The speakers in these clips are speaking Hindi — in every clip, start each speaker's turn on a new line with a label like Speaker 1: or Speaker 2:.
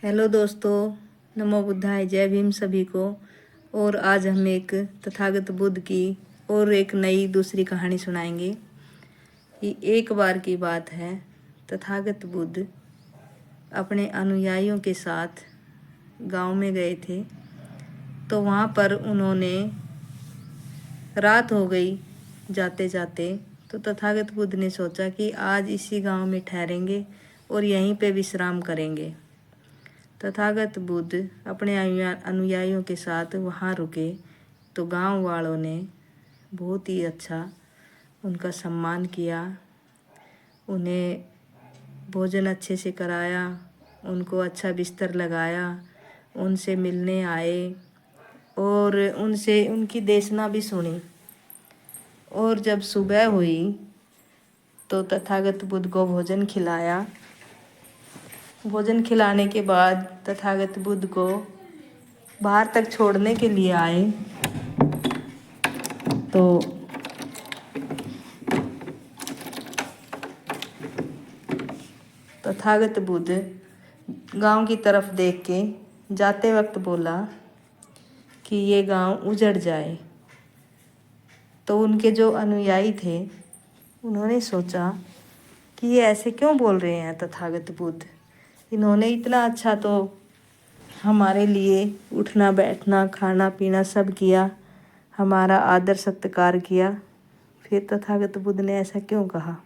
Speaker 1: हेलो दोस्तों, नमो बुद्धाय, जय भीम सभी को। और आज हम एक तथागत बुद्ध की और एक नई दूसरी कहानी सुनाएंगे। ये एक बार की बात है। तथागत बुद्ध अपने अनुयायियों के साथ गांव में गए थे। तो वहाँ पर उन्होंने रात हो गई जाते जाते। तो तथागत बुद्ध ने सोचा कि आज इसी गांव में ठहरेंगे और यहीं पे विश्राम करेंगे। तथागत बुद्ध अपने अनुयायियों के साथ वहाँ रुके तो गांव वालों ने बहुत ही अच्छा उनका सम्मान किया, उन्हें भोजन अच्छे से कराया, उनको अच्छा बिस्तर लगाया, उनसे मिलने आए और उनसे उनकी देशना भी सुनी। और जब सुबह हुई तो तथागत बुद्ध को भोजन खिलाया। भोजन खिलाने के बाद तथागत बुद्ध को बाहर तक छोड़ने के लिए आए। तो तथागत बुद्ध गांव की तरफ देख के जाते वक्त बोला कि ये गांव उजड़ जाए। तो उनके जो अनुयायी थे उन्होंने सोचा कि ये ऐसे क्यों बोल रहे हैं तथागत बुद्ध। इन्होंने इतना अच्छा तो हमारे लिए उठना बैठना खाना पीना सब किया, हमारा आदर सत्कार किया, फिर तथागत बुद्ध ने ऐसा क्यों कहा।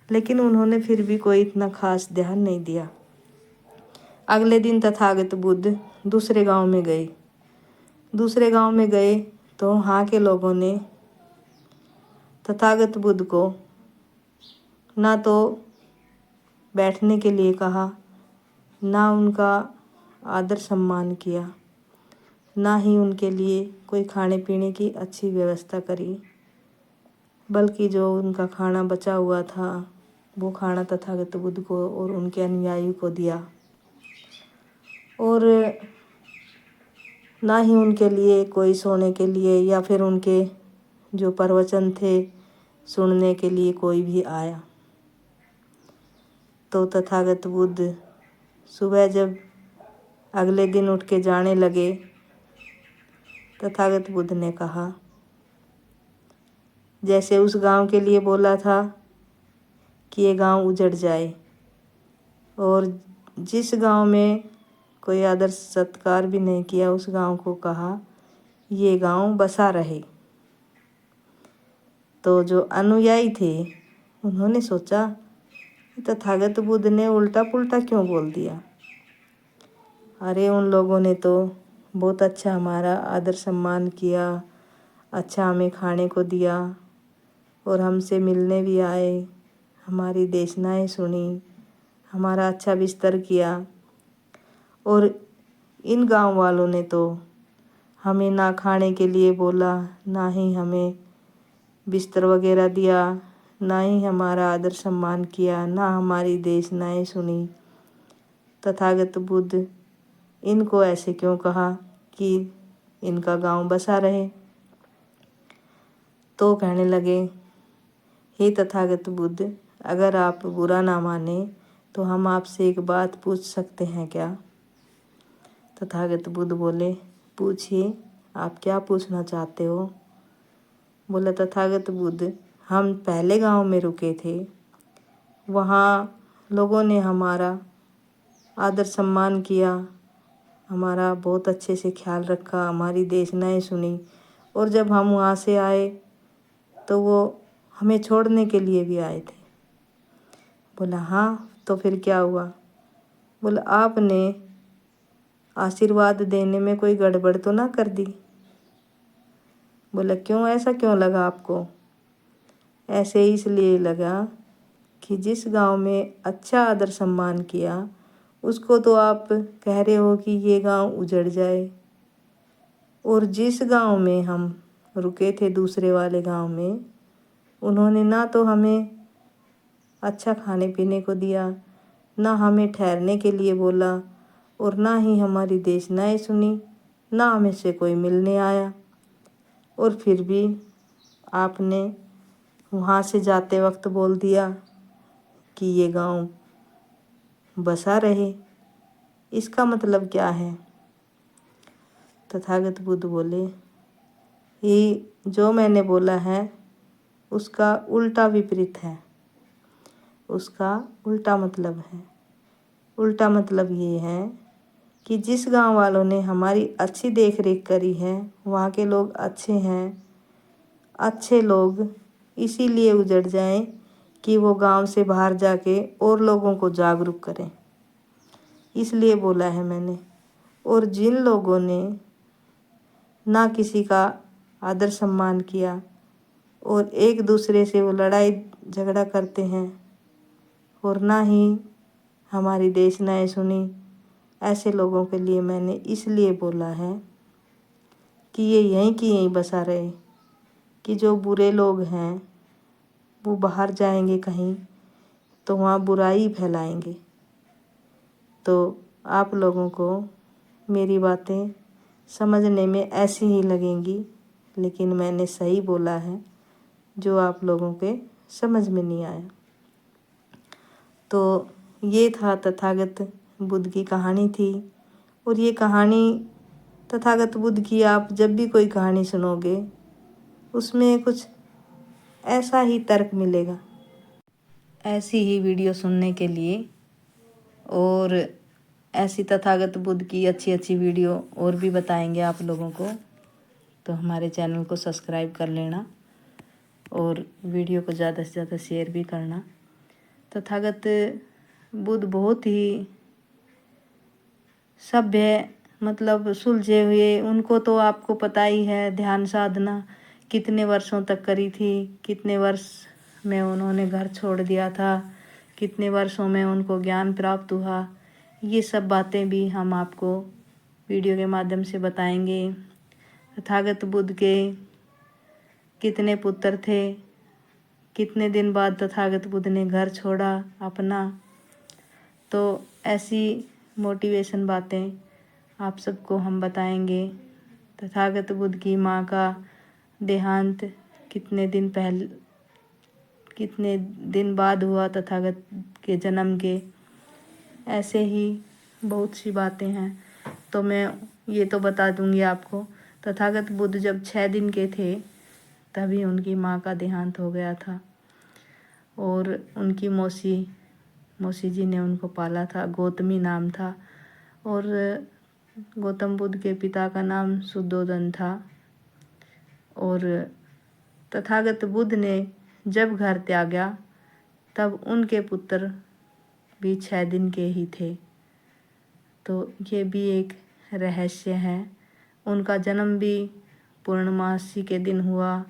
Speaker 1: लेकिन उन्होंने फिर भी कोई इतना खास ध्यान नहीं दिया। अगले दिन तथागत बुद्ध दूसरे गांव में गए। दूसरे गांव में गए तो वहाँ के लोगों ने तथागत बुद्ध को ना तो बैठने के लिए कहा, ना उनका आदर सम्मान किया, ना ही उनके लिए कोई खाने पीने की अच्छी व्यवस्था करी, बल्कि जो उनका खाना बचा हुआ था वो खाना तथागत बुद्ध को और उनके अनुयायी को दिया। और ना ही उनके लिए कोई सोने के लिए या फिर उनके जो प्रवचन थे सुनने के लिए कोई भी आया। तो तथागत बुद्ध सुबह जब अगले दिन उठ के जाने लगे, तथागत बुद्ध ने कहा, जैसे उस गांव के लिए बोला था कि ये गांव उजड़ जाए, और जिस गांव में कोई आदर सत्कार भी नहीं किया उस गांव को कहा ये गांव बसा रहे। तो जो अनुयायी थे उन्होंने सोचा तथागत बुद्ध ने उल्टा पुल्टा क्यों बोल दिया। अरे उन लोगों ने तो बहुत अच्छा हमारा आदर सम्मान किया, अच्छा हमें खाने को दिया और हमसे मिलने भी आए, हमारी देशनाएं सुनी, हमारा अच्छा बिस्तर किया। और इन गांव वालों ने तो हमें ना खाने के लिए बोला, ना ही हमें बिस्तर वगैरह दिया, ना ही हमारा आदर सम्मान किया, ना हमारी देशनाएं सुनी। तथागत बुद्ध इनको ऐसे क्यों कहा कि इनका गांव बसा रहे। तो कहने लगे, हे तथागत बुद्ध, अगर आप बुरा ना माने तो हम आपसे एक बात पूछ सकते हैं क्या। तथागत बुद्ध बोले, पूछिए, आप क्या पूछना चाहते हो। बोला तथागत बुद्ध, हम पहले गांव में रुके थे, वहाँ लोगों ने हमारा आदर सम्मान किया, हमारा बहुत अच्छे से ख्याल रखा, हमारी देशनाएं सुनी, और जब हम वहाँ से आए तो वो हमें छोड़ने के लिए भी आए थे। बोला हाँ, तो फिर क्या हुआ। बोला आपने आशीर्वाद देने में कोई गड़बड़ तो ना कर दी। बोला क्यों, ऐसा क्यों लगा आपको। ऐसे इसलिए लगा कि जिस गांव में अच्छा आदर सम्मान किया उसको तो आप कह रहे हो कि ये गांव उजड़ जाए, और जिस गांव में हम रुके थे दूसरे वाले गांव में, उन्होंने ना तो हमें अच्छा खाने पीने को दिया, ना हमें ठहरने के लिए बोला, और ना ही हमारी देशनाएं सुनी, ना हमें से कोई मिलने आया, और फिर भी आपने वहाँ से जाते वक्त बोल दिया कि ये गांव बसा रहे। इसका मतलब क्या है? तथागत बुद्ध बोले, ये जो मैंने बोला है उसका उल्टा विपरीत है, उसका उल्टा मतलब है। उल्टा मतलब ये है कि जिस गांव वालों ने हमारी अच्छी देख रेख करी है वहाँ के लोग अच्छे हैं, अच्छे लोग इसीलिए उजड़ जाएं कि वो गांव से बाहर जाके और लोगों को जागरूक करें, इसलिए बोला है मैंने। और जिन लोगों ने ना किसी का आदर सम्मान किया और एक दूसरे से वो लड़ाई झगड़ा करते हैं और ना ही हमारी देश नायें सुनी, ऐसे लोगों के लिए मैंने इसलिए बोला है कि ये यहीं की यहीं बसा रहे, कि जो बुरे लोग हैं वो बाहर जाएंगे कहीं तो वहाँ बुराई फैलाएंगे। तो आप लोगों को मेरी बातें समझने में ऐसी ही लगेंगी, लेकिन मैंने सही बोला है, जो आप लोगों के समझ में नहीं आया। तो ये था तथागत बुद्ध की कहानी थी। और ये कहानी तथागत बुद्ध की आप जब भी कोई कहानी सुनोगे उसमें कुछ ऐसा ही तर्क मिलेगा। ऐसी ही वीडियो सुनने के लिए और ऐसी तथागत बुद्ध की अच्छी अच्छी वीडियो और भी बताएंगे आप लोगों को, तो हमारे चैनल को सब्सक्राइब कर लेना और वीडियो को ज़्यादा से ज़्यादा शेयर भी करना। तथागत बुद्ध बहुत ही सभ्य, मतलब सुलझे हुए, उनको तो आपको पता ही है ध्यान साधना कितने वर्षों तक करी थी, कितने वर्ष में उन्होंने घर छोड़ दिया था, कितने वर्षों में उनको ज्ञान प्राप्त हुआ। ये सब बातें भी हम आपको वीडियो के माध्यम से बताएंगे। तथागत बुद्ध के कितने पुत्र थे, कितने दिन बाद तथागत बुद्ध ने घर छोड़ा अपना, तो ऐसी मोटिवेशन बातें आप सबको हम बताएंगे। तथागत बुद्ध की माँ का देहांत कितने दिन बाद हुआ तथागत के जन्म के, ऐसे ही बहुत सी बातें हैं। तो मैं ये तो बता दूंगी आपको, तथागत बुद्ध जब 6 दिन के थे तभी उनकी माँ का देहांत हो गया था और उनकी मौसी जी ने उनको पाला था, गौतमी नाम था। और गौतम बुद्ध के पिता का नाम शुद्धोदन था। और तथागत बुद्ध ने जब घर त्यागा तब उनके पुत्र भी 6 दिन के ही थे। तो ये भी एक रहस्य है। उनका जन्म भी पूर्णमासी के दिन हुआ,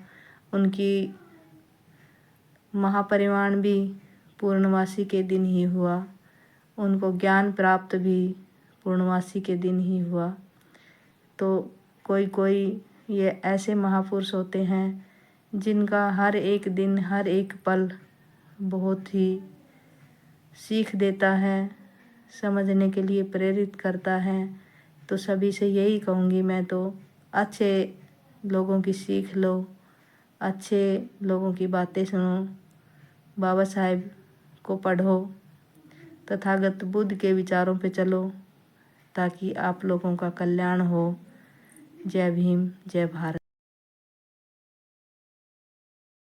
Speaker 1: उनकी महापरिनिर्वाण भी पूर्णमासी के दिन ही हुआ, उनको ज्ञान प्राप्त भी पूर्णमासी के दिन ही हुआ। तो कोई ये ऐसे महापुरुष होते हैं जिनका हर एक दिन हर एक पल बहुत ही सीख देता है, समझने के लिए प्रेरित करता है। तो सभी से यही कहूँगी मैं, तो अच्छे लोगों की सीख लो, अच्छे लोगों की बातें सुनो, बाबा साहेब को पढ़ो, तथागत बुद्ध के विचारों पे चलो, ताकि आप लोगों का कल्याण हो। जय भीम, जय भारत।